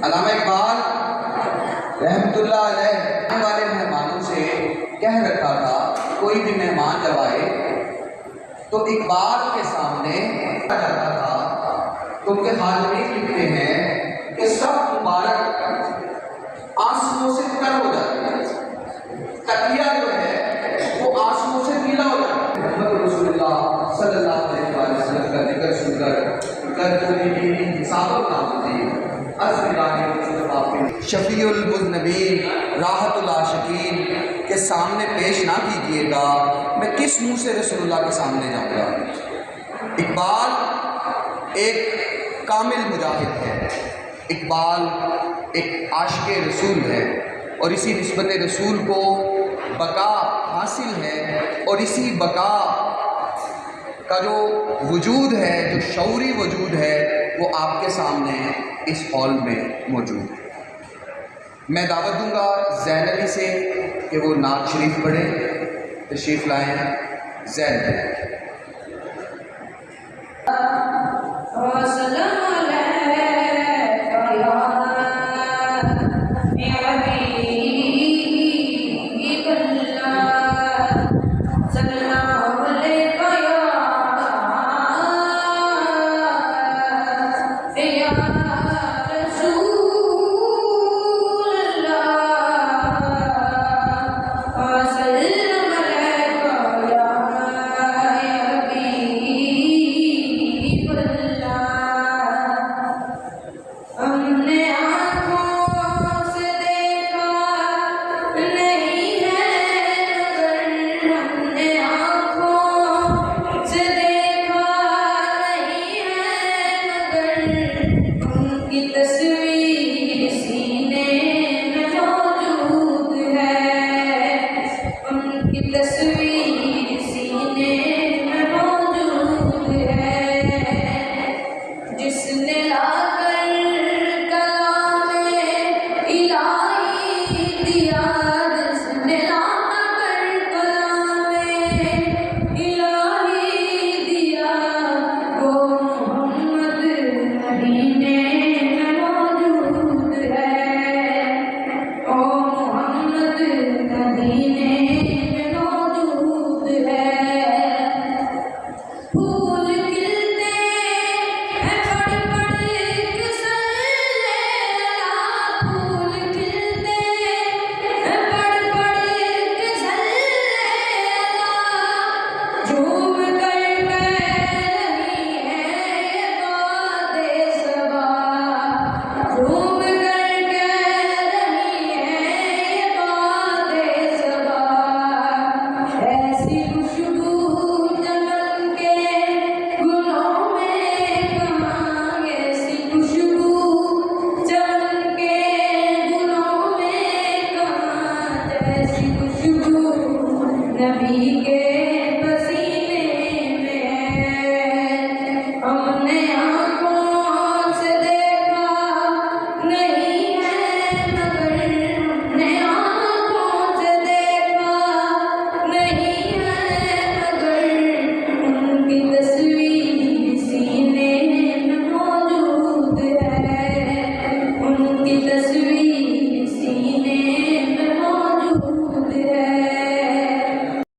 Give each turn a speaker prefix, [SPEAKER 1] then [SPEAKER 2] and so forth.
[SPEAKER 1] अल्लामा इकबाल रहमतुल्लाह अलैह आने वाले मेहमानों से कह रखा था, कोई भी मेहमान जब आए तो इकबाल के सामने आ जाता था तो उनके हाजरीन लिखते हैं कि सब मुबारक आंसुओं से तर हो जाते हैं, तकिया जो है वो आंसुओं से गीला हो जाता है। मोहम्मद रसूलुल्लाह सल्लल्लाहु अलैहि वसल्लम का जिक्र सुनकर शफीउल मुज़नबीन राहतुल आशिकीन के सामने पेश ना कीजिएगा, मैं किस मुँह से रसूलुल्लाह के सामने जाऊँगा। इकबाल एक कामिल मुजाहिद है, इकबाल एक आशिक़े रसूल है और इसी निस्बत रसूल को बका हासिल है और इसी बका का जो वजूद है, जो शऊरी वजूद है, वो आपके सामने इस हॉल में मौजूद है। मैं दावत दूंगा ज़ैन अली से कि वो नात शरीफ पढ़े, तशरीफ़ लाएँ। ज़ैन